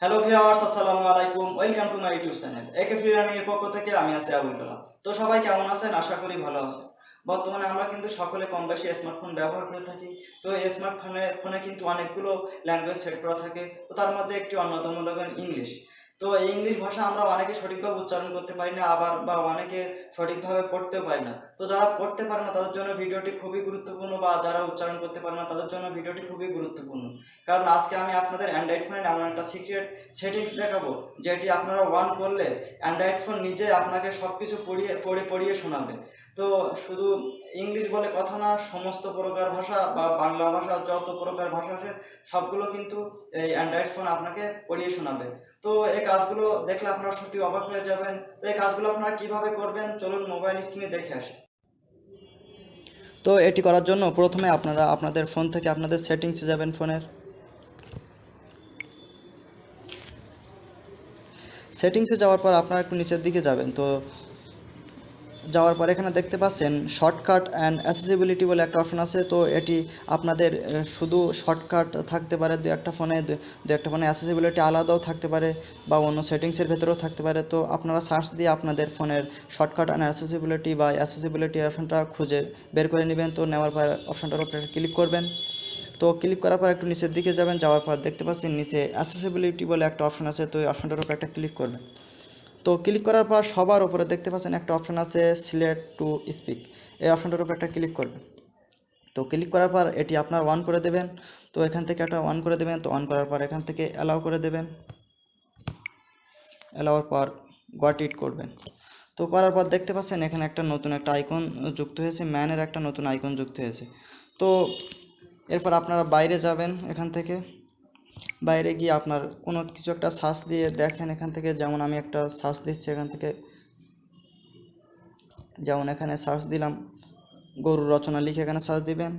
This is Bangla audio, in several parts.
হ্যালো ভিউয়ার্স, আসসালামু আলাইকুম। Welcome to my YouTube channel একে ফ্রি রানিং এর পক্ষ থেকে আমি আছি আবুল কালাম। তো সবাই কেমন আছেন? আশা করি ভালো আছেন। বর্তমানে আমরা কিন্তু সকলে কম বেশি স্মার্টফোন ব্যবহার করে থাকি। তো এই স্মার্টফোনে কিন্তু অনেকগুলো ল্যাঙ্গুয়েজ সেট করা থাকে। তো তার মধ্যে একটি অন্যতম হলো ইংলিশ। তো এই ইংলিশ ভাষা আমরা অনেকে সঠিকভাবে উচ্চারণ করতে পারি না, আবার বা অনেকে সঠিকভাবে পড়তেও পারি না। তো যারা পড়তে পারে না তাদের জন্য ভিডিওটি খুবই গুরুত্বপূর্ণ, বা যারা উচ্চারণ করতে পারে না তাদের জন্য ভিডিওটি খুবই গুরুত্বপূর্ণ। কারণ আজকে আমি আপনাদের অ্যান্ড্রয়েড ফোনের এমন একটা সিক্রেট সেটিংস দেখাবো, যেটি আপনারা অন করলে অ্যান্ড্রয়েড ফোন নিজে আপনাকে সব কিছু পড়িয়ে শোনাবে। তো শুধু ইংলিশ বলে কথা না, সমস্ত প্রকার ভাষা বা বাংলা ভাষা যত প্রকার ভাষা আছে সবগুলো কিন্তু এই অ্যান্ড্রয়েড ফোন আপনাকে পড়িয়ে শোনাবে। তো এই কাজগুলো দেখলে আপনারা সত্যি অবাক হয়ে যাবেন। তো এই কাজগুলো আপনারা কিভাবে করবেন চলুন মোবাইল স্ক্রিনে দেখে আসি। তো এটি করার জন্য প্রথমে আপনারা আপনাদের ফোন থেকে আপনাদের সেটিংসে যাবেন। ফোনের সেটিংসে যাওয়ার পর আপনারা একটু নিচের দিকে যাবেন। তো যাওয়ার পর এখানে দেখতে পাচ্ছেন শর্টকাট অ্যান্ড অ্যাসেসিবিলিটি বলে একটা অপশন আছে। তো এটি আপনাদের শুধু শর্টকাট থাকতে পারে দু একটা ফোনে, দু একটা ফোনে অ্যাসেসিবিলিটি আলাদাও থাকতে পারে বা অন্য সেটিংসের ভেতরেও থাকতে পারে। তো আপনারা সার্চ দিয়ে আপনাদের ফোনের শর্টকাট অ্যান্ড অ্যাসেসিবিলিটি বা অ্যাসেসিবিলিটি অপশনটা খুঁজে বের করে নেবেন। তো নেওয়ার পর অপশনটার উপরে ক্লিক করবেন। তো ক্লিক করার পর একটু নিচের দিকে যাবেন, যাওয়ার পর দেখতে পাচ্ছেন নিচে অ্যাসেসিবিলিটি বলে একটা অপশন আছে। তো এই অপশনটার উপরে একটা ক্লিক করবেন। তো ক্লিক করার পর সবার উপরে দেখতে পাচ্ছেন একটা অপশন আছে সিলেক্ট টু স্পিক। এই অপশনটার উপর একটা ক্লিক করবেন। তো ক্লিক করার পর এটি আপনার অন করে দেবেন। তো এখান থেকে একটা অন করে দেবেন। তো অন করার পর এখান থেকে অ্যালাউ করে দেবেন। অ্যালাউর পর গট ইট করবেন। তো করার পর দেখতে পাচ্ছেন এখানে একটা নতুন একটা আইকন যুক্ত হয়েছে, ম্যানের একটা নতুন আইকন যুক্ত হয়েছে। তো এরপর আপনারা বাইরে যাবেন। এখান থেকে বাইরে গিয়ে আপনার কোনো কিছু একটা সার্চ দিয়ে দেখেন। এখান থেকে যেমন আমি একটা সার্চ দিচ্ছি, এখান থেকে যেমন এখানে সার্চ দিলাম গরুর রচনা লিখে এখানে সার্চ দিবেন।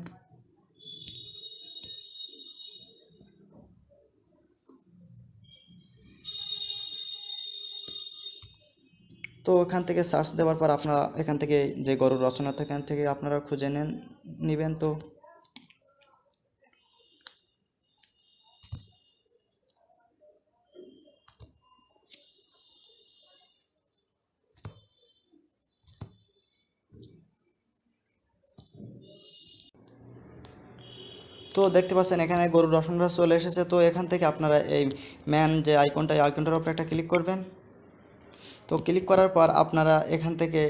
তো এখান থেকে সার্চ দেওয়ার পর আপনারা এখান থেকে যে গরুর রচনা এখান থেকে আপনারা খুঁজে নেবেন। তো তো দেখতে পাচ্ছেন এখানে গরুর রচনাটা চলে এসেছে। তো এখান থেকে আপনারা এই ম্যান যে আইকনটা, এই আইকনটার উপরে একটা ক্লিক করবেন। তো ক্লিক করার পর আপনারা এখান থেকে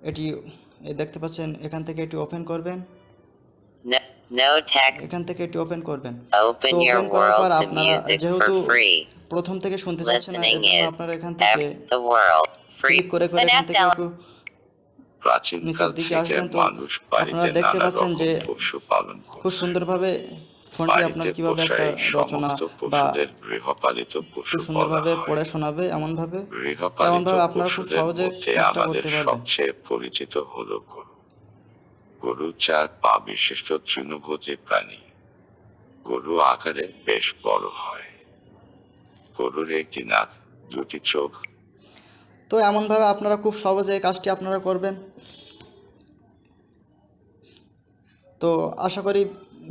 এটি দেখতে পাচ্ছেন, এখান থেকে এটি ওপেন করবেন। এখান থেকে এটি ওপেন করবেন। তো ওপেন করার পর আপনারা যেহেতু প্রথম থেকে শুনতে চাচ্ছেন না, এর জন্য আপনারা এখান থেকে ক্লিক করে এখান থেকে একটু নিচের দিকে আসবেন। তো আপনারা দেখতে পাচ্ছেন যে খুব সুন্দরভাবে ফোনটি আপনার কীভাবে একটা রচনা বা খুব সুন্দরভাবে পড়ে শোনাবে, এমনভাবে আপনারা খুব সহজে কাজটা করতে পারবেন। সবচেয়ে পরিচিত হলো গরু। গরু 4 পা বিশিষ্ট তৃণভোজী প্রাণী। গরু আকারে বেশ বড় হয়। গরুর একটি নাক, দুটি চোখ। তো এমনভাবে আপনারা খুব সহজে এই কাজটি আপনারা করবেন। তো আশা করি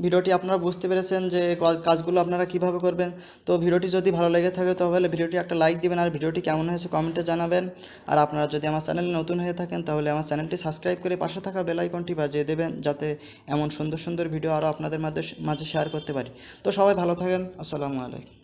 ভিডিওটি আপনারা বুঝতে পেরেছেন যে কাজগুলো আপনারা কিভাবে করবেন। তো ভিডিওটি যদি ভালো লেগে থাকে তাহলে ভিডিওটি একটা লাইক দিবেন, আর ভিডিওটি কেমন হয়েছে কমেন্টে জানাবেন। আর আপনারা যদি আমার চ্যানেলে নতুন হয়ে থাকেন তাহলে আমার চ্যানেলটি সাবস্ক্রাইব করে পাশে থাকা বেল আইকনটি বাজিয়ে দেবেন, যাতে এমন সুন্দর সুন্দর ভিডিও আরও আপনাদের মাঝে শেয়ার করতে পারি। তো সবাই ভালো থাকেন। আসসালামু আলাইকুম।